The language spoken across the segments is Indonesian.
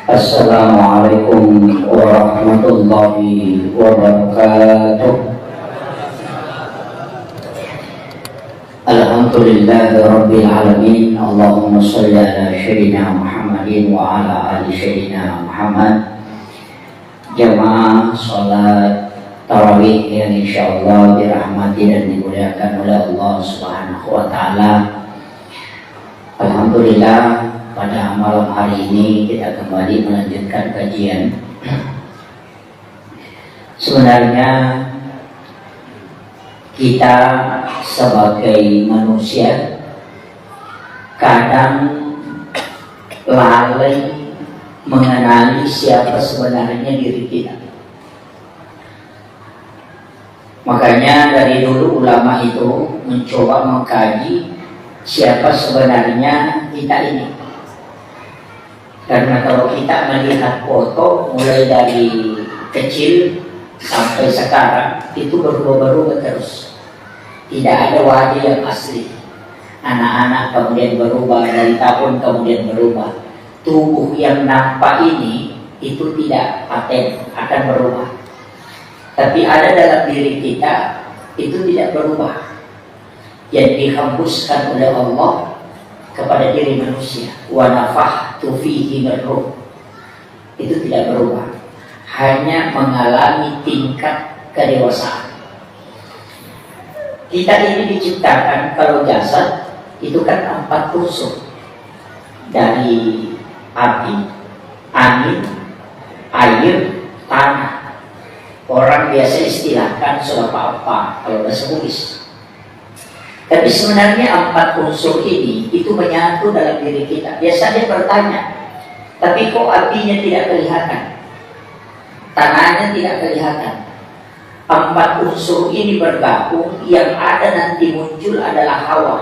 Assalamualaikum warahmatullahi wabarakatuh. Alhamdulillahirabbil alamin. Allahumma shalli ala sayyidina Muhammadin wa ala ali sayyidina Muhammad. Jamaah salat tarawih yang insyaallah dirahmati dan dimuliakan oleh Allah Subhanahu wa taala. Alhamdulillah, pada malam hari ini kita kembali melanjutkan kajian. Sebenarnya kita sebagai manusia kadang lalai mengenali siapa sebenarnya diri kita. Makanya dari dulu ulama itu mencoba mengkaji siapa sebenarnya kita ini. Karena kalau kita melihat foto mulai dari kecil sampai sekarang itu berubah-ubah terus. Tidak ada wajah yang asli. Anak-anak kemudian berubah, dari tahun kemudian berubah. Tubuh yang nampak ini itu tidak paten, akan berubah. Tapi ada dalam diri kita itu tidak berubah, yang dihembuskan oleh Allah kepada diri manusia. Wa nafakhtu fihi min ruh. Itu tidak berubah, hanya mengalami tingkat kedewasaan. Kita ini diciptakan, kalau jasad itu kan 4 unsur, dari api, angin, air, tanah. Orang biasa istilahkan apa kalau bahasa Bugis. Tapi sebenarnya 4 unsur ini itu menyatu dalam diri kita. Biasanya bertanya, tapi kok apinya tidak kelihatan? Tanahnya tidak kelihatan. 4 unsur ini bergabung, yang ada nanti muncul adalah hawa.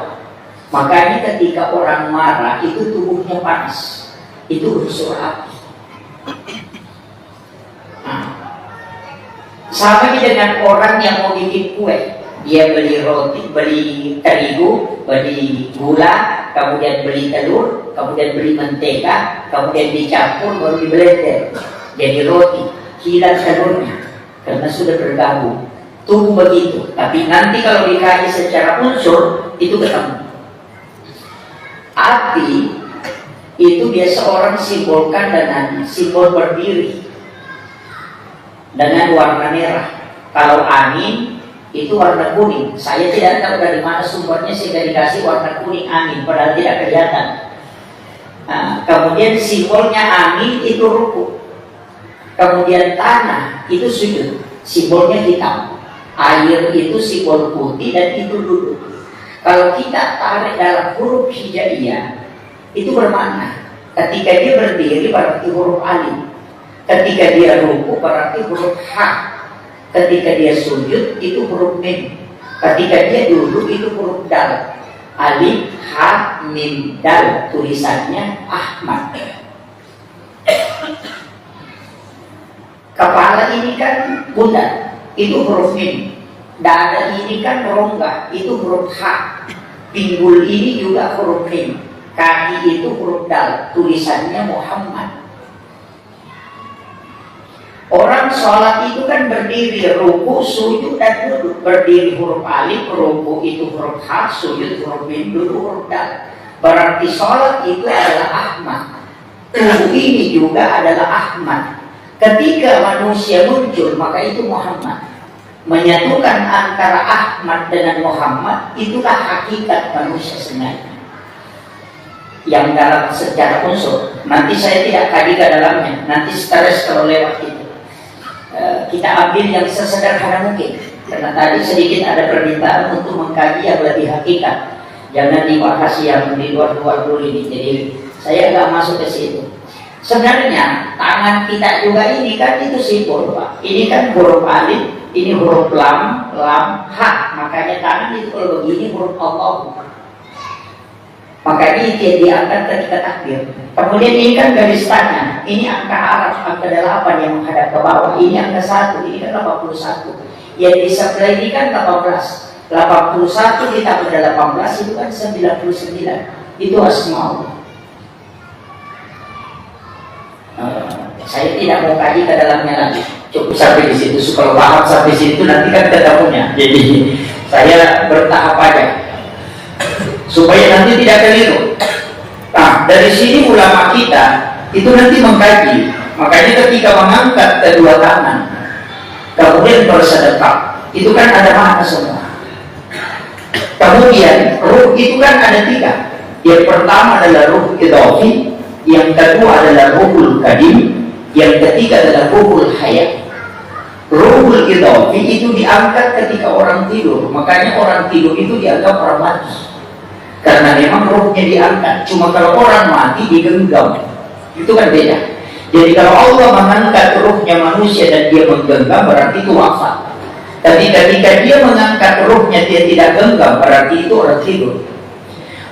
Makanya ketika orang marah itu tubuhnya panas. Itu unsur api. Sama dengan orang yang mau bikin kue. Dia beli roti, beli terigu, beli gula, kemudian beli telur, kemudian beli mentega, kemudian dicampur, baru di blender jadi roti. Hilang telurnya karena sudah bergabung. Tubuh begitu. Tapi nanti kalau dikaji secara unsur itu ketemu. Api itu biasa orang simbolkan dengan simbol berdiri dengan warna merah. Kalau angin itu warna kuning. Saya tidak tahu dari mana sumbernya sehingga dikasih warna kuning angin, padahal tidak kelihatan. Kemudian simbolnya angin itu ruku. Kemudian tanah itu sujud, simbolnya hitam. Air itu simbol putih dan itu duduk. Kalau kita tarik dalam huruf hijaiyah itu bermakna ketika dia berdiri berarti huruf alif, ketika dia ruku berarti huruf ha. Ketika dia sujud itu huruf mim. Ketika dia duduk itu huruf dal. Alif, ha, mim, dal. Tulisannya Ahmad. Kepala ini kan bundar, itu huruf mim. Dada ini kan rongga, itu huruf ha. Pinggul ini juga huruf mim. Kaki itu huruf dal. Tulisannya Muhammad. Orang sholat itu kan berdiri, ruku, sujud, dan duduk. Berdiri huruf alif, ruku itu huruf ha, sujud huruf mim, duduk huruf dal. Berarti sholat itu adalah Ahmad. Tubuh ini juga adalah Ahmad. Ketika manusia muncul, maka itu Muhammad. Menyatukan antara Ahmad dengan Muhammad, itulah hakikat manusia sebenarnya. Yang dalam secara unsur. Nanti saya tidak kaji ke dalamnya. Nanti stres kalau lewat itu. Kita ambil yang sesederhana mungkin. Karena tadi sedikit ada permintaan untuk mengkaji yang lebih hakikat. Jangan dibahas yang di luar-luar dulu ini. Jadi saya nggak masuk ke situ. Sebenarnya tangan kita juga ini kan itu simbol, Pak. Ini kan huruf alif, ini huruf lam, ha. Makanya tangan itu kalau begini huruf Allah. Makanya dia diangkat ketika takbir. Kemudian ini kan garis tangan. Ini angka Arab, angka 8 yang menghadap ke bawah. Ini angka 1, ini kan 81. Yang di sebelah ini kan 18. 81 ditambah 18 itu kan 99. Itu asma Allah. Saya tidak mau kaji ke dalamnya lagi, cukup sampai di situ. Kalau paham sampai situ nanti kan ketemunya. Jadi saya bertahap aja supaya nanti tidak keliru. Nah, dari sini ulama kita itu nanti mengkaji. Makanya ketika mengangkat kedua tangan kemudian bersedekah, itu kan ada makna semua. Kemudian ruh itu kan ada tiga. Yang pertama adalah ruh idhafi, yang kedua adalah ruhul kadim, yang ketiga adalah ruhul hayat. Ruhul idhafi itu diangkat ketika orang tidur. Makanya orang tidur itu dianggap orang mati, karena memang ruhnya diangkat. Cuma kalau orang mati digenggam, itu kan beda. Jadi kalau Allah mengangkat ruhnya manusia dan dia menggenggam, berarti itu wafat. Tapi ketika dia mengangkat ruhnya dia tidak genggam, berarti itu orang tidur.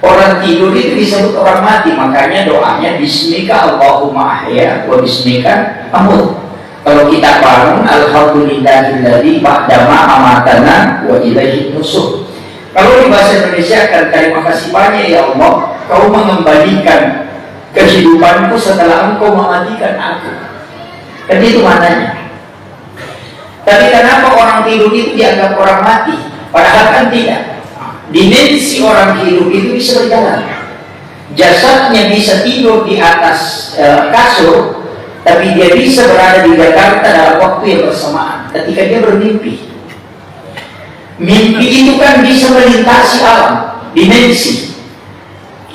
Orang tidur itu disebut orang mati. Makanya doanya bismika Allahumma ahya wa bismika amut. Kalau kita bangun, alhamdulillahilladzi ba'dama amatana wa ilaihi nusur. Kalau di bahasa Indonesia kan, terima kasih banyak ya Allah, kau mengembalikan kehidupanku setelah engkau mematikan aku. Kan itu maknanya. Tapi kenapa orang tidur itu dianggap orang mati? Padahal kan tidak. Dimensi orang hidup itu bisa berjalan. Jasadnya bisa tidur di atas kasur, tapi dia bisa berada di Jakarta dalam waktu yang bersamaan ketika dia bermimpi. Mimpi itu kan bisa melintasi alam, dimensi.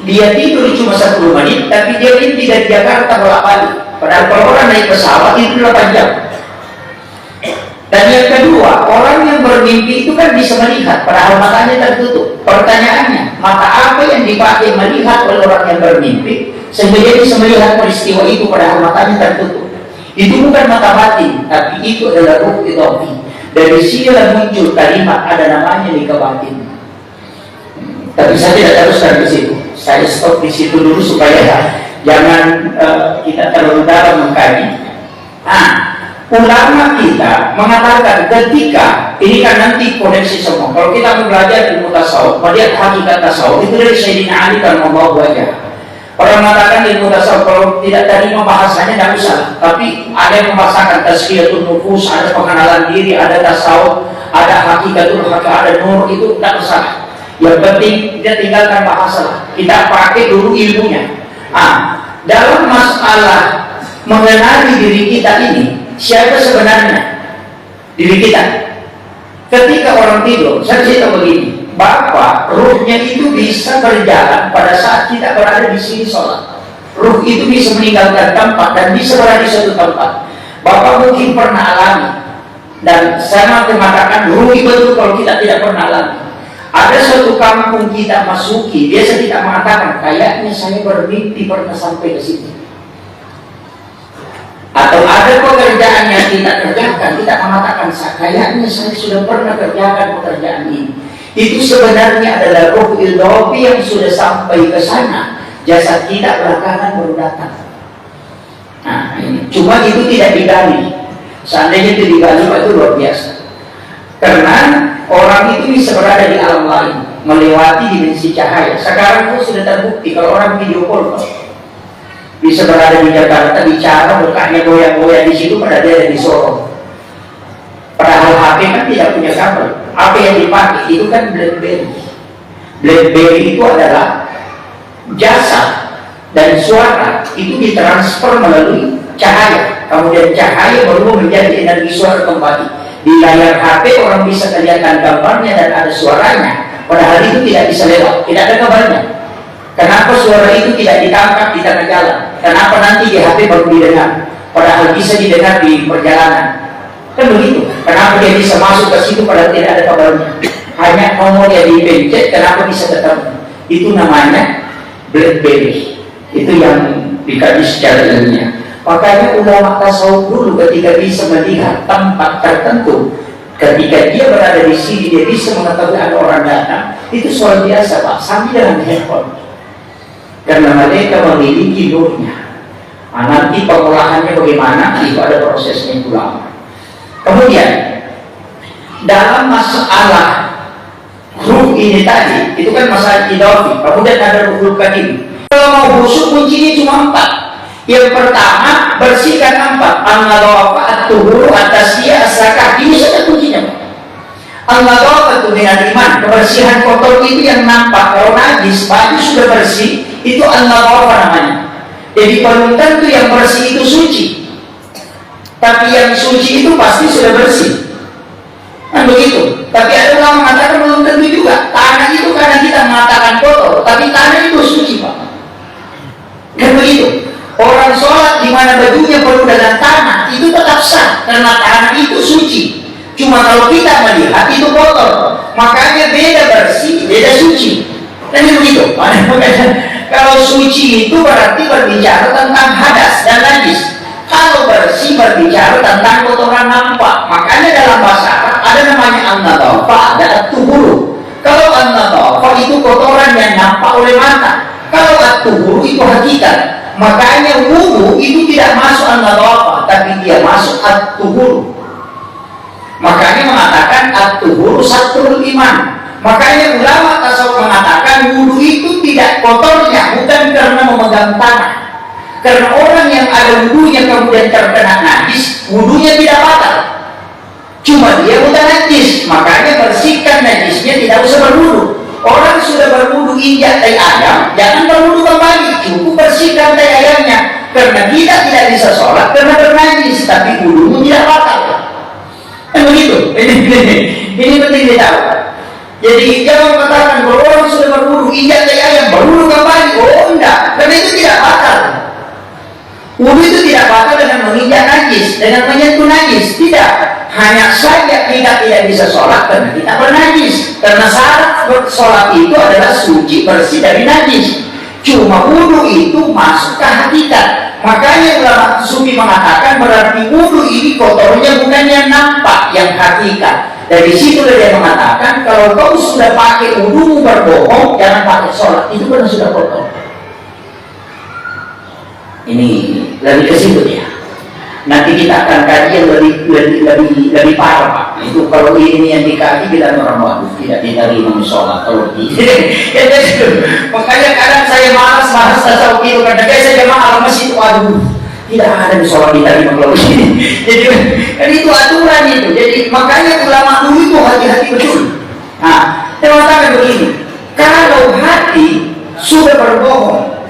Dia tidur cuma 10 menit, tapi dia mimpi dari Jakarta bolak-balik. Padahal kalau orang naik pesawat itu 8 jam. Dan yang kedua, orang yang bermimpi itu kan bisa melihat, padahal matanya tertutup. Pertanyaannya, mata apa yang dipakai melihat oleh orang yang bermimpi sehingga dia bisa melihat peristiwa itu padahal matanya tertutup? Itu bukan mata batin, tapi itu adalah ruh idhafi. Dari sinilah muncul kalimat ada namanya nikah batin. Tapi saya tidak teruskan ke situ. Saya stop di situ dulu supaya jangan kita terlalu dalam mengkaji. Ulama kita mengatakan ketika ini kan nanti koneksi semua. Kalau kita belajar ilmu tasawuf, melihat hakikat tasawuf itu dari Sayyidina Ali kan membawa wajah. Orang mengatakan ilmu tasawuf kalau tidak terima bahasanya tidak usah. Tapi ada yang membahasakan tazkiyatun nufus, ada pengenalan diri, ada tasawuf, ada hakikatul hak, ada nur, itu tidak usah. Yang penting dia tinggalkan bahasa. Kita pakai dulu ilmunya. Dalam masalah mengenali diri kita ini, siapa sebenarnya diri kita? Ketika orang tidur, saya cerita begini, Bapak, ruhnya itu bisa berjalan pada saat kita berada di sini sholat. Ruh itu bisa meninggalkan tempat dan bisa berada di suatu tempat. Bapak mungkin pernah alami, dan saya mampu mengatakan ruh itu kalau kita tidak pernah alami. Ada suatu kampung kita masuki, biasa kita mengatakan, kayaknya saya bermimpi pernah sampai ke sini. Atau ada pekerjaan yang kita kerjakan, kita mengatakan, kayaknya saya sudah pernah kerjakan pekerjaan ini. Itu sebenarnya adalah ruh idhafi yang sudah sampai ke sana. Jasad kita belakangan baru datang. Ini. Cuma itu tidak digali. Seandainya itu digali, itu luar biasa. Karena orang itu bisa berada di alam lain, melewati dimensi cahaya. Sekarang itu sudah terbukti kalau orang video call bisa berada di Jakarta, bicara, mukanya goyang-goyang di situ, padahal dia ada di Solo. Padahal HP kan tidak punya kabel. Apa yang dipakai itu kan BlackBerry. BlackBerry itu adalah jasa dan suara itu ditransfer melalui cahaya. Kemudian cahaya baru menjadi energi suara kembali. Di layar HP orang bisa kelihatan gambarnya dan ada suaranya, padahal itu tidak bisa lewat, tidak ada kabarnya. Kenapa suara itu tidak ditangkap di tengah jalan? Kenapa nanti di HP baru didengar, padahal bisa didengar di perjalanan? Kan begitu. Kenapa dia bisa masuk ke situ padahal tidak ada kabarnya? Hanya nomor yang dipencet, kenapa bisa ketemu? Itu namanya BlackBerry. Itu yang dikaji secara ilmiah. Makanya ulama tasawuf dulu ketika bisa melihat tempat tertentu, ketika dia berada di sini, dia bisa mengetahui ada orang datang, itu soal biasa Pak, sambil dengan handphone. Karena mereka memiliki nurnya. Nanti pengolahannya bagaimana, itu ada prosesnya yang lama. Kemudian, dalam masalah ruh ini tadi, itu kan masalah idhafi, kemudian ada ruhul kadim. Kalau mau busuk kuncinya cuma 4. Yang pertama, bersihkan 4. An-nadhafah, at-tuhur, at-tasfiyah, as-zakah. Ini saja kuncinya. An-nadhafah itu dengan iman, kebersihan kotor itu yang nampak. Kalau najis, baju sudah bersih, itu an-nadhafah namanya. Jadi belum tentu yang bersih itu suci, tapi yang suci itu pasti sudah bersih. Kan begitu. Tapi ada orang mengatakan belum tentu juga. Tanah itu karena kita mengatakan kotor, tapi tanah itu suci, Pak. Kan begitu. Orang sholat di mana bajunya penuh dengan tanah itu tetap sah karena tanah itu suci. Cuma kalau kita melihat itu kotor, makanya beda bersih, beda suci. Dan begitu. Kalau suci itu berarti berbicara tentang hadas dan najis. Kalau bersih berbicara tentang kotoran nampak. Makanya dalam bahasa Arab ada namanya an-nadhafah, ada at-tuhur. Kalau an-nadhafah itu kotoran yang nampak oleh mata. Kalau at-tuhur itu hakikat. Makanya wudu itu tidak masuk an-nadhafah, tapi dia masuk at-tuhur. Makanya mengatakan at-tuhur satrul iman. Makanya ulama tasawuf mengatakan wudu itu tidak kotornya bukan karena memegang tanah. Karena orang yang ada wudunya kemudian terkena najis, wudunya tidak batal. Cuma dia bukan najis, makanya bersihkan najisnya, tidak usah berwudu. Orang sudah berwudu injak tai ayam, jangan berwudu kembali, cukup bersihkan tai ayamnya. Karena kita tidak bisa sholat karena bernajis, tapi wudumu tidak batal. Begitu. Ini penting ditahu. Jadi jangan katakan kalau orang sudah berwudu injak tai ayam, berwudu kembali. Oh enggak, karena itu tidak batal. Wudu itu tidak batal dengan menginjak najis, dengan menyentuh najis. Tidak. Hanya saja kita tidak bisa sholat karena kita bernajis. Karena syarat sholat itu adalah suci, bersih dari najis. Cuma wudu itu masuk ke hakikat. Makanya ulama sufi mengatakan berarti wudu ini kotornya bukan yang nampak, yang hakikat. Dari situ dia mengatakan kalau kau sudah pakai wudu berbohong, jangan pakai sholat. Itu benar sudah kotor. Ini lebih ke situ ya. Nanti kita akan kaji yang lebih parah, Pak. Itu kalau ini yang dikaji kita orang waduh tidak diterima sholat kalau tidak. Makanya kadang saya malas tasawuf itu karena saya jemaah masjid waduh tidak ada di sholat diterima kalau ini. Jadi kan itu aturan itu. Jadi makanya ulama dulu itu hati-hati betul. Nah, saya mengatakan begini, kalau hati sudah berbohong,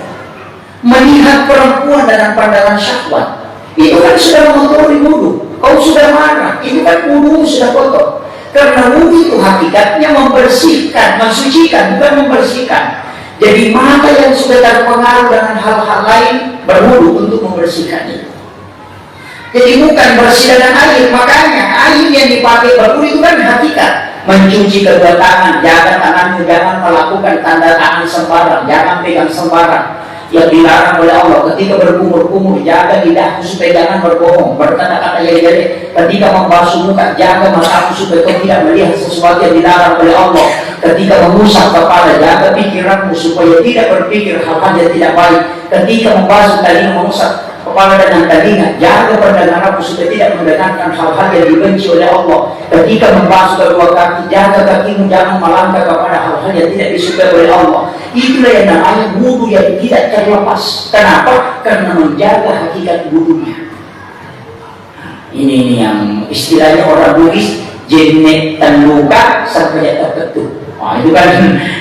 melihat perempuan dengan pandangan syahwat, itu kan sudah mengotori wudu. Kau sudah marah, itu kan wudu sudah kotor. Karena wudu itu hakikatnya membersihkan, mensucikan, bukan membersihkan. Jadi mata yang sudah terpengaruh dengan hal-hal lain berwudu untuk membersihkan itu. Jadi bukan bersih dengan air. Makanya air yang dipakai berwudu itu kan hakikat. Mencuci kedua tangan, jaga tanganmu, jangan melakukan tanda tangan sembarang, jangan pegang sembarang. Yang dilarang oleh Allah ketika berkumur-kumur, jaga lidahmu supaya jangan berbohong, berkata-kata jadi-jadi. Ketika membasuh muka, jaga matamu supaya kau tidak melihat sesuatu yang dilarang oleh Allah. Ketika mengusap kepala, jaga pikiranmu supaya tidak berpikir hal-hal yang tidak baik. Ketika membasuh telinga, mengusap kepala dengan telinga, jaga pendengaranmu supaya tidak mendengarkan hal-hal yang dibenci oleh Allah. Ketika membasuh kedua kaki, jaga kakimu jangan melangkah kepada hal-hal yang tidak disukai oleh Allah. Itulah yang namanya wudu yang tidak terlepas. Kenapa? Karena menjaga hakikat wudunya. Ini yang istilahnya orang Bugis, jenek dan luka sampai terketuk. Nah, itu kan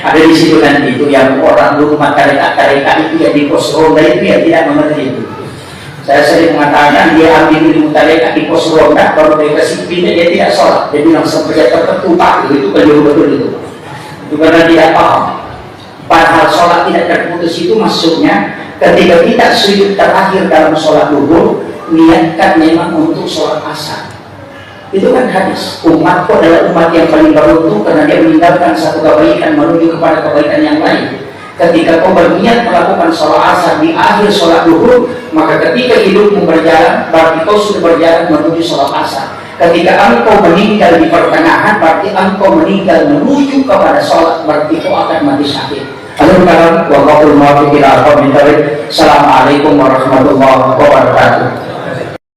ada di situ kan itu yang orang dulu tarekat itu yang di pos ronda itu yang tidak mengerti itu. Saya sering mengatakan dia ambil ilmu tarekat di pos ronda, kalau dia kasih pindah dia tidak sholat. Dia bilang sampai terketuk itu keliru betul itu. Itu karena tidak paham. Padahal sholat tidak terputus itu maksudnya ketika kita sujud terakhir dalam sholat duhur, niatkan memang untuk sholat asar. Itu kan hadis. Umatku adalah umat yang paling beruntung karena dia meninggalkan satu kebaikan menuju kepada kebaikan yang lain. Ketika kau berniat melakukan sholat asar di akhir sholat duhur, maka ketika hidupmu berjalan, berarti kau sudah berjalan menuju sholat asar. Ketika engkau meninggal di pertengahan, berarti engkau meninggal menuju kepada sholat, berarti kau akan mati syahid. Assalamualaikum warahmatullahi wabarakatuh.